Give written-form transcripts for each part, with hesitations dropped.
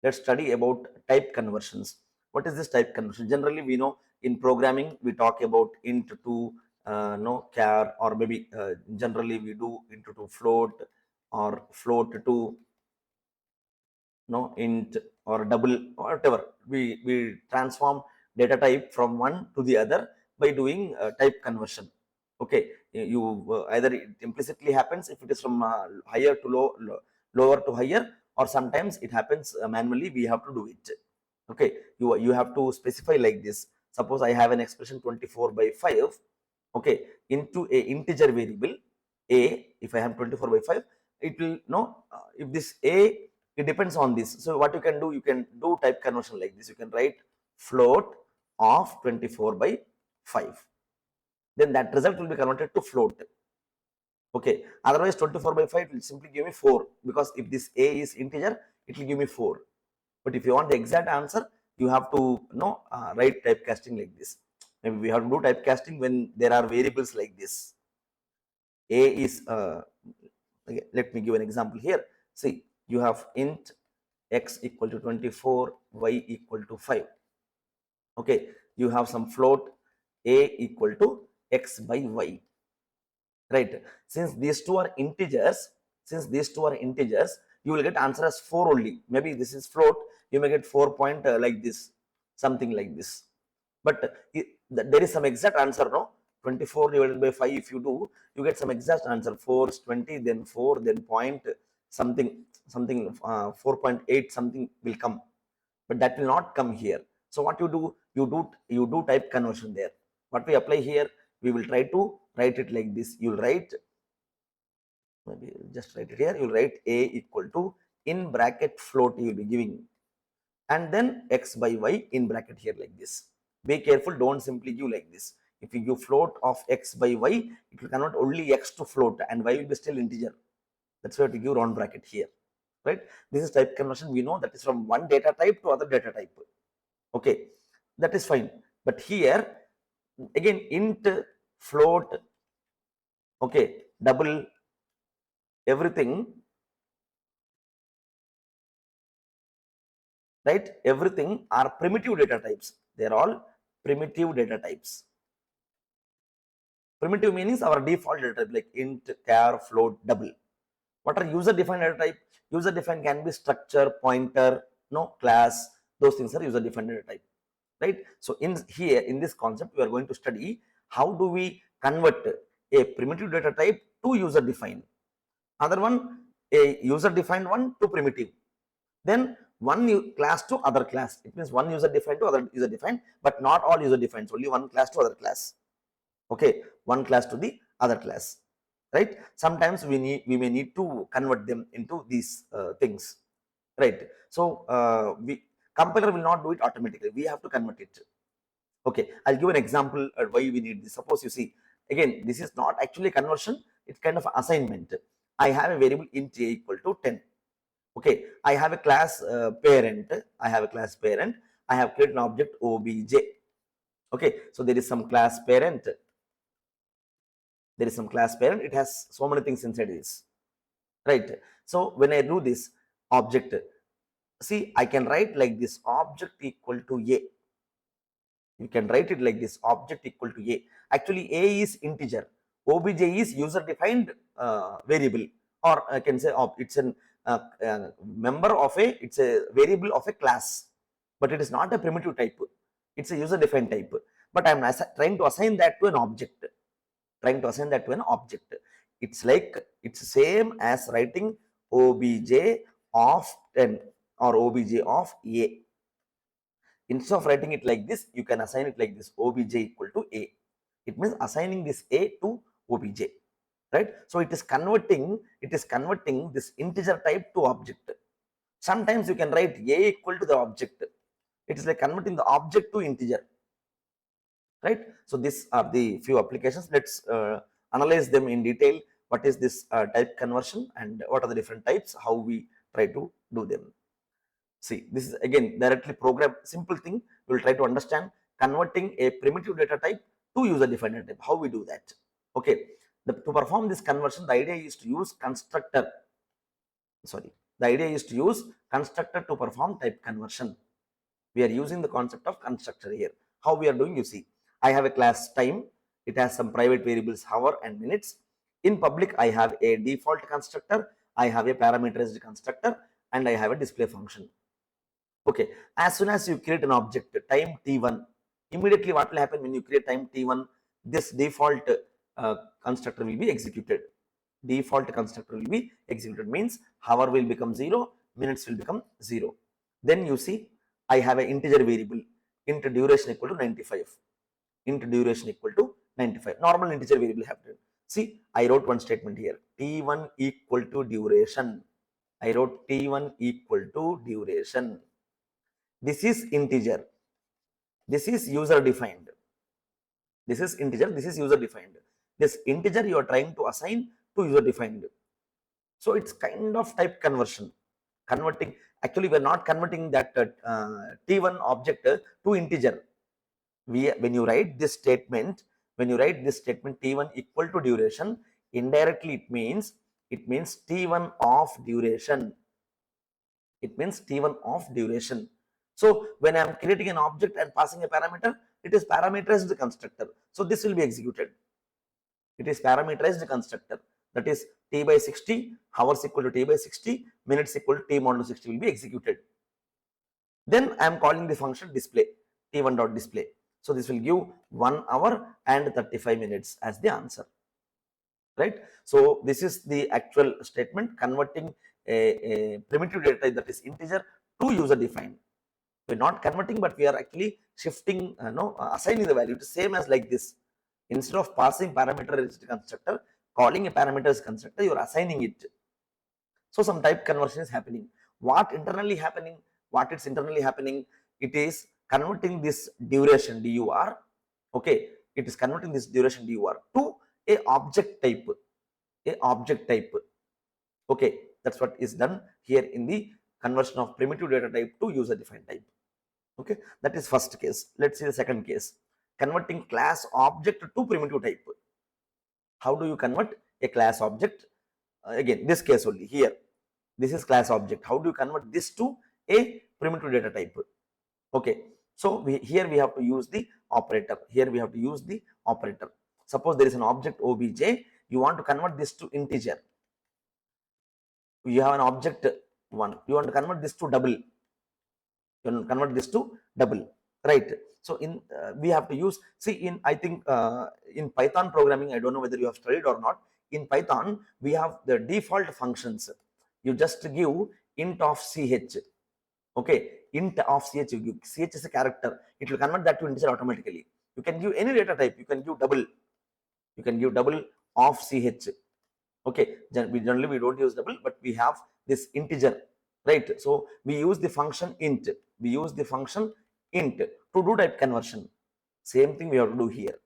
let's study about type conversions. What is this type conversion? Generally, we know in programming we talk about int to no char, or maybe generally we do int to float, or float to no int, or double, or whatever. We transform data type from one to the other by doing type conversion. Okay, you either it implicitly happens if it is from higher to lower to higher, or sometimes it happens manually, we have to do it. Okay, you have to specify like this. Suppose I have an expression 24/5, okay, into a integer variable a. If I have 24/5, it will know if this a, it depends on this. So what you can do type conversion like this. You can write float of 24/5, then that result will be converted to float. Okay, otherwise 24/5 will simply give me 4, because if this a is integer, it will give me 4. But if you want the exact answer, you have to write typecasting like this. Maybe we have to do typecasting when there are variables like this. A is okay, let me give an example here. See, you have int x equal to 24, y equal to 5. Okay, you have some float a equal to x by y, right? Since these two are integers, you will get answer as 4 only. Maybe this is float, you may get 4 point like this, something like this. But there is some exact answer, no? 24 divided by 5, if you do, you get some exact answer. 4 is 20, then 4, then point something, 4.8 something will come. But that will not come here. So what you do, you do type conversion there. What we apply here, we will try to write it like this. You'll write, maybe just write it here. You'll write a equal to, in bracket float you will be giving, and then x by y in bracket here like this. Be careful, don't simply give like this. If you give float of x by y, it will convert only x to float and y will be still integer. That's why you give round bracket here, right? This is type conversion. We know that is from one data type to other data type. Okay, that is fine. But here again, int, float, okay, double, everything, right? Everything are primitive data types. They are all primitive data types. Primitive means our default data type, like int, char, float, double. What are user defined data type? User defined can be structure, pointer, no, class. Those things are user defined data type, right? So in here, in this concept, we are going to study how do we convert a primitive data type to user defined, other one a user defined one to primitive, then one class to other class. It means one user defined to other user defined, but not all user defined. Only one class to other class. Okay, one class to the other class, right? Sometimes we may need to convert them into these things, right? So compiler will not do it automatically. We have to convert it. Okay, I'll give an example why we need this. Suppose you see, again, this is not actually conversion. It's kind of assignment. I have a variable int a equal to 10. Okay, I have a class parent. I have created an object obj. Okay, so there is some class parent. It has so many things inside this, right? So when I do this object, see, I can write like this, object equal to a. You can write it like this, object equal to a. Actually, a is integer, obj is user defined variable, or I can say it's a member of it's a variable of a class, but it is not a primitive type. It's a user defined type, but I'm trying to assign that to an object. It's like, it's same as writing obj of 10 or obj of a. Instead of writing it like this, you can assign it like this, obj equal to a. It means assigning this a to obj, right? So it is converting this integer type to object. Sometimes you can write a equal to the object. It is like converting the object to integer, right? So these are the few applications. Let's analyze them in detail. What is this type conversion, and what are the different types, how we try to do them. See, this is again directly program, simple thing. We will try to understand converting a primitive data type to user defined data type, how we do that. Okay, to perform this conversion, the idea is to use constructor. Sorry, The idea is to use constructor to perform type conversion. We are using the concept of constructor here. How we are doing, you see, I have a class time. It has some private variables, hour and minutes. In public, I have a default constructor, I have a parameterized constructor, and I have a display function. Okay, as soon as you create an object, time t1, immediately what will happen when you create time t1, this default constructor will be executed. Default constructor will be executed means hour will become 0, minutes will become 0. Then you see, I have an integer variable, int duration equal to 95. Int duration equal to 95. Normal integer variable have to. See, I wrote one statement here. T1 equal to duration. I wrote T1 equal to duration. This is integer. This is user defined. This is integer. This is user defined. This integer you are trying to assign to user defined. So it's kind of type conversion. Converting. Actually, we are not converting that T1 object to integer. When you write this statement, T1 equal to duration, indirectly it means T1 of duration. It means T1 of duration. So when I am creating an object and passing a parameter, it is parameterized constructor. So this will be executed. It is parameterized constructor. That is t by 60, hours equal to t by 60, minutes equal to t modulo 60 will be executed. Then I am calling the function display, t1 dot display. So this will give 1 hour and 35 minutes as the answer, right? So this is the actual statement converting a primitive data type, that is integer, to user defined. We're not converting, but we are actually shifting, assigning the value. It is same as like this. Instead of passing parameterized constructor, calling a parameterized constructor, you are assigning it. So some type conversion is happening. What it's internally happening, it is converting this duration dur. Okay, it is converting this duration dur to a object type. Okay, that's what is done here in the conversion of primitive data type to user defined type. Okay, that is first case. Let's see the second case. Converting class object to primitive type. How do you convert a class object? Again, this case only here. This is class object. How do you convert this to a primitive data type? Okay, so here we have to use the operator. Suppose there is an object obj. You want to convert this to integer. You have an object 1. You want to convert this to double. Right? So in we have to use, see, in I think in Python programming, I don't know whether you have studied or not. In Python, we have the default functions. You just give int of ch. Okay, int of ch, you give ch is a character. It will convert that to integer automatically. You can give any data type. You can give double. Of ch. Okay, generally we don't use double, but we have this integer, right? So we use the function int. To do type conversion. Same thing we have to do here.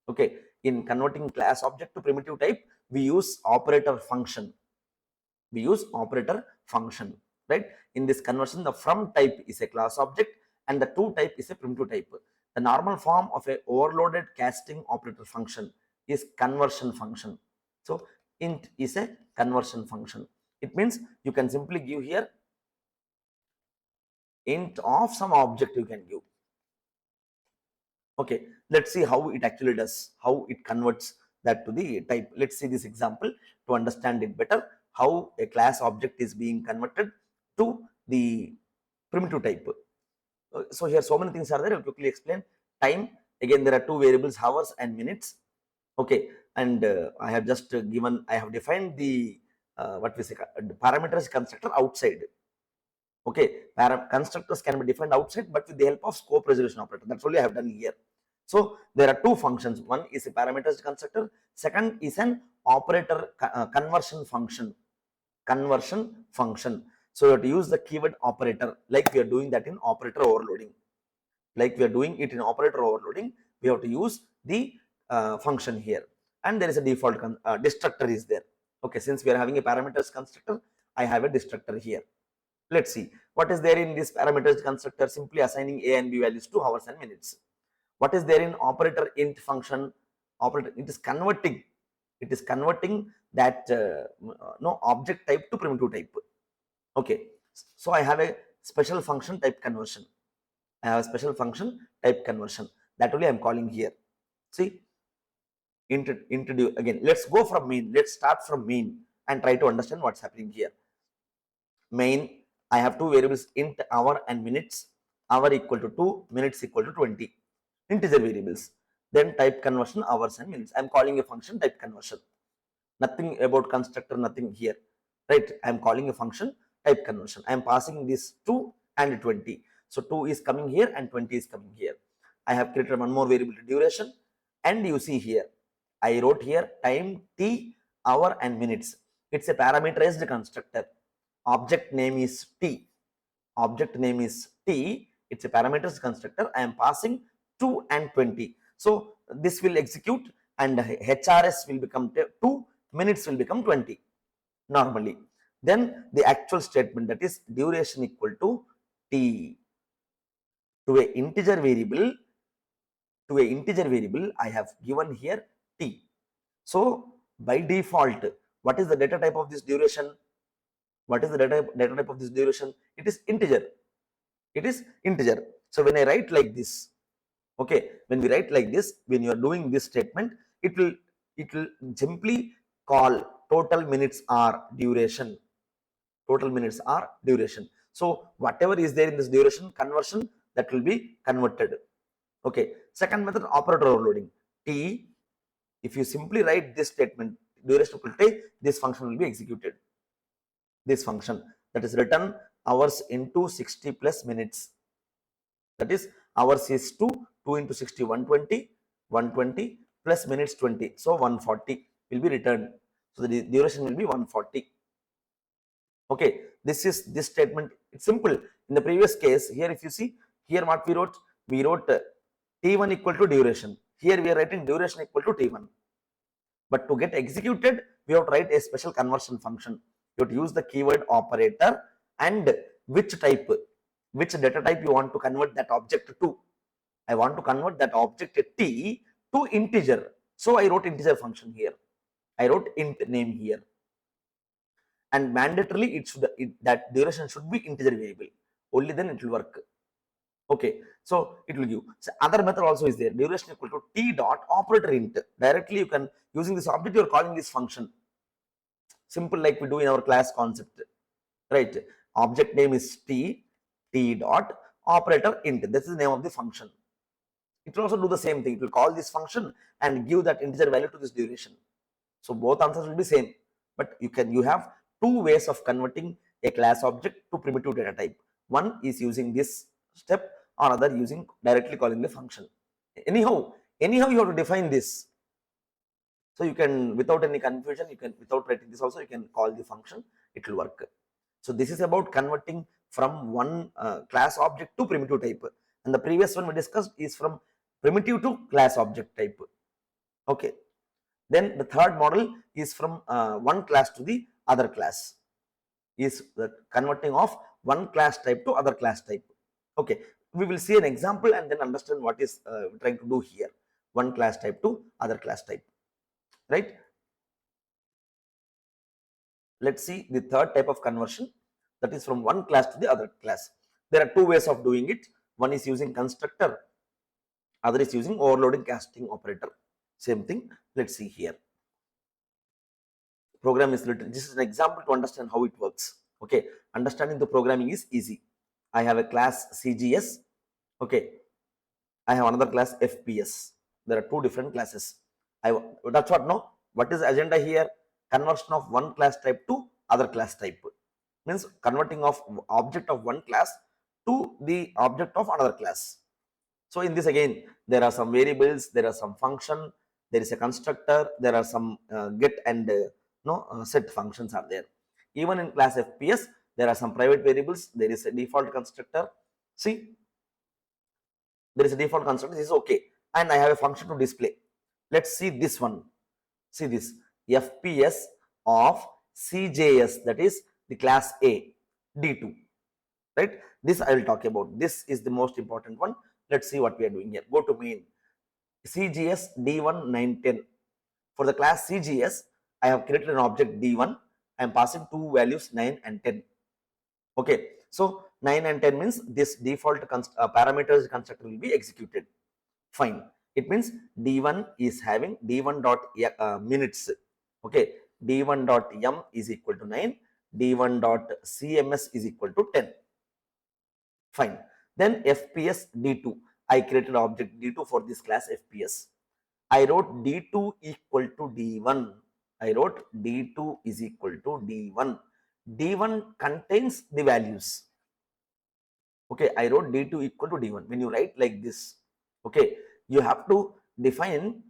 Okay, in converting class object to primitive type, we use operator function. Right? In this conversion, the from type is a class object and the to type is a primitive type. The normal form of a overloaded casting operator function is conversion function. So int is a conversion function. It means you can simply give here int of some object you can give. Okay, let's see how it actually does, how it converts that to the type. Let's see this example to understand it better, how a class object is being converted to the primitive type. So here so many things are there. I'll quickly explain. Time, again there are two variables, hours and minutes. Okay, and I have defined the parameters constructor outside. Okay, constructors can be defined outside, but with the help of scope resolution operator. That's only I have done here. So there are two functions. One is a parameterized constructor. Second is an operator conversion function. So you have to use the keyword operator, like we are doing that in operator overloading. We have to use the function here, and there is a default destructor is there. Okay, since we are having a parameters constructor, I have a destructor here. Let's see what is there in this parameters constructor. Simply assigning a and b values to hours and minutes. What is there in operator int function? Operator, it is converting that object type to primitive type. Okay, so I have a special function type conversion. I have a special function type conversion. That only I'm calling here. See, introduce again. Let's go from main. Let's start from main and try to understand what's happening here. Main, I have two variables, int hour and minutes. Hour equal to 2, minutes equal to 20. Integer variables. Then type conversion, hours and minutes. I'm calling a function type conversion. Nothing about constructor, nothing here. Right? I'm calling a function type conversion. I'm passing this 2 and 20. So 2 is coming here and 20 is coming here. I have created one more variable, duration, and you see here, I wrote here time, t, hour and minutes. It's a parameterized constructor. Object name is t. Object name is t. It's a parameters constructor. I am passing 2 and 20. So this will execute and HRS will become 2, minutes will become 20 normally. Then the actual statement, that is duration equal to t. To a integer variable, I have given here t. So by default, what is the data type of this duration? What is the data type of this duration? It is integer. It is integer. So when I write like this, okay, when we write like this, when you are doing this statement, it will simply call total minutes are duration. Total minutes are duration. So whatever is there in this duration conversion, that will be converted. Okay. Second method, operator overloading. T, if you simply write this statement, duration equal to t, this function will be executed. This function, that is return hours into 60 plus minutes. That is hours is 2, 2 into 60, 120, 120 plus minutes 20. So 140 will be returned. So the duration will be 140. Okay, this statement. It's simple. In the previous case, here if you see, here what we wrote t1 equal to duration. Here we are writing duration equal to t1. But to get executed, we have to write a special conversion function. You have to use the keyword operator and which type, which data type you want to convert that object to. I want to convert that object t to integer. So I wrote integer function here. I wrote int name here. And mandatorily that duration should be integer variable. Only then it will work. Okay, so it will give. So other method also is there. Duration equal to t dot operator int. Directly you can, using this object, you are calling this function. Simple, like we do in our class concept, right? Object name is t dot operator int. This is the name of the function. It will also do the same thing. It will call this function and give that integer value to this duration. So both answers will be same. But you have two ways of converting a class object to primitive data type. One is using this step, or other using directly calling the function. Anyhow you have to define this. So you can, without any confusion, you can, without writing this also, you can call the function, it will work. So this is about converting from one class object to primitive type. And the previous one we discussed is from primitive to class object type. Okay. Then the third model is from one class to the other class, is the converting of one class type to other class type. Okay, we will see an example and then understand what is trying to do here. One class type to other class type, right? Let's see the third type of conversion, that is from one class to the other class. There are two ways of doing it. One is using constructor, other is using overloading casting operator. Same thing. Let's see here. Program is written. This is an example to understand how it works. Okay, understanding the programming is easy. I have a class CGS. Okay, I have another class FPS. There are two different classes. That's what. No, what is the agenda here? Conversion of one class type to other class type. Means converting of object of one class to the object of another class. So in this again, there are some variables, there are some function, there is a constructor, there are some get and set functions are there. Even in class FPS, there are some private variables, there is a default constructor. See, there is a default constructor, this is okay. And I have a function to display. Let's see this one. See this, FPS of CJS, that is the class A, D2, right? This I will talk about. This is the most important one. Let's see what we are doing here. Go to main. CGS D1 910. For the class CGS, I have created an object D1. I am passing two values 9 and 10. Okay, so 9 and 10 means this default parameters constructor will be executed. Fine. It means D1 is having D1 dot minutes. Okay, D1 dot m is equal to 9, D1 dot cms is equal to 10. Fine. Then FPS D2. I created object D2 for this class FPS. I wrote D2 equal to D1. I wrote D2 is equal to D1. D1 contains the values. Okay, I wrote D2 equal to D1. When you write like this, okay, you have to define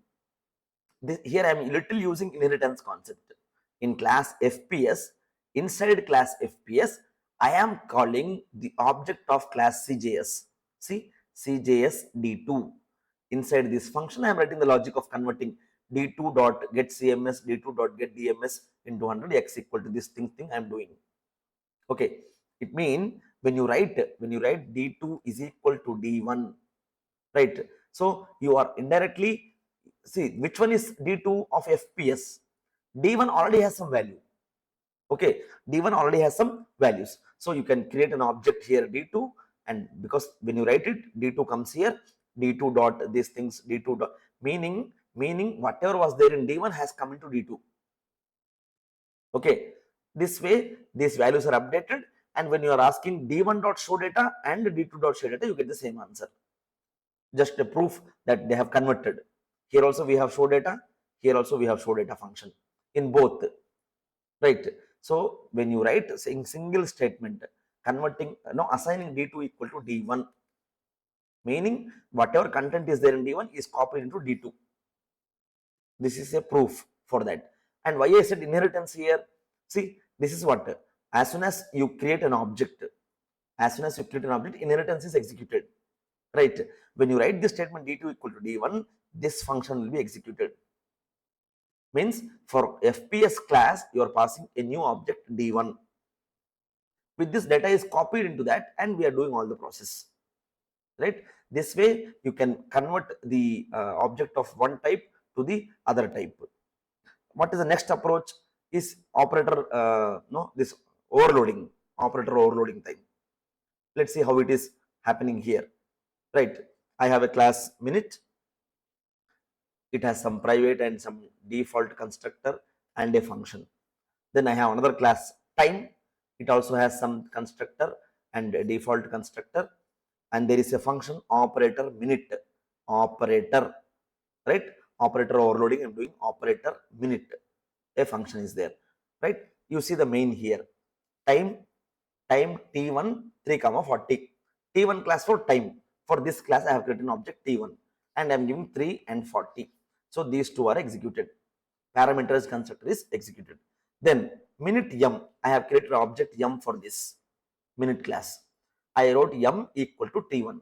this. Here I am little using inheritance concept. In class FPS, inside class FPS, I am calling the object of class CJS. See, CJS D2. Inside this function, I am writing the logic of converting D2 dot get CMS, D2 dot get DMS into 100 x equal to this thing I am doing. Okay, it means when you write D2 is equal to D1, right? So you are indirectly, see which one is D2 of FPS. D1 already has some value. Okay, D1 already has some values. So you can create an object here D2, and because when you write it, D2 comes here, D2 dot these things, D2 dot meaning whatever was there in D1 has come into D2. Okay, this way these values are updated, and when you are asking D1 dot show data and D2 dot show data, you get the same answer. Just a proof that they have converted. Here also we have show data, here also we have show data function in both, right? So when you write saying single statement converting, assigning D2 equal to D1, meaning whatever content is there in D1 is copied into D2. This is a proof for that. And why I said inheritance here, see, this is what, as soon as you create an object, inheritance is executed, right? When you write this statement D2 equal to D1, this function will be executed. Means for FPS class, you are passing a new object D1. With this, data is copied into that, and we are doing all the process, right? This way, you can convert the object of one type to the other type. What is the next approach? Is operator, this operator overloading time. Let's see how it is happening here, right? I have a class minute. It has some private and some default constructor and a function. Then I have another class time. It also has some constructor and a default constructor, and there is a function operator minute. Operator, right? Operator overloading, I'm doing operator minute. A function is there, right? You see the main here. Time T1 3,40. T1 class for time. For this class, I have created an object T1, and I'm giving 3 and 40. So these two are executed. Parameters constructor is executed. Then minute m, I have created an object m for this minute class. I wrote m equal to T1.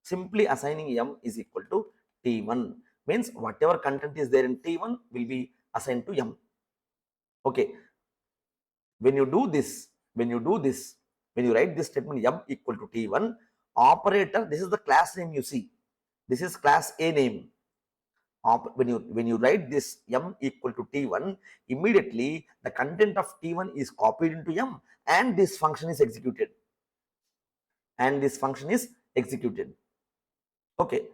Simply assigning m is equal to T1 means whatever content is there in T1 will be assigned to m. Okay. When you do this, when you write this statement m equal to T1, operator, this is the class name you see. This is class A name. When you write this m equal to T1, immediately the content of T1 is copied into m, and this function is executed. Okay.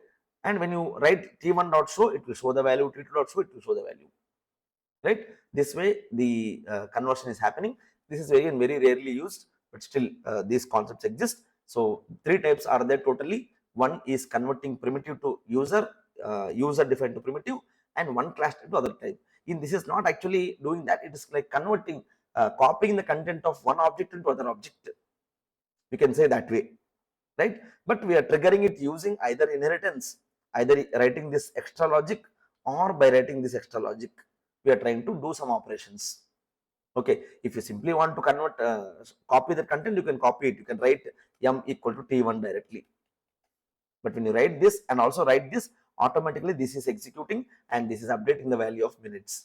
And when you write T1 dot show, it will show the value, T2 dot show, it will show the value, right? This way the conversion is happening. This is very rarely used, but still these concepts exist. So three types are there totally. One is converting primitive to user, user defined to primitive, and one class type to other type. In this is not actually doing that. It is like converting, copying the content of one object into other object. We can say that way, right? But we are triggering it using either inheritance, either writing this extra logic, or by writing this extra logic, we are trying to do some operations. Okay, if you simply want to convert, copy the content, you can copy it. You can write m equal to T1 directly. But when you write this and also write this, automatically this is executing, and this is updating the value of minutes,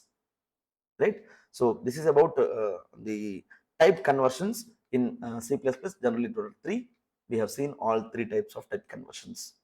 right? So this is about the type conversions in C++, generally tutorial 3. We have seen all three types of type conversions.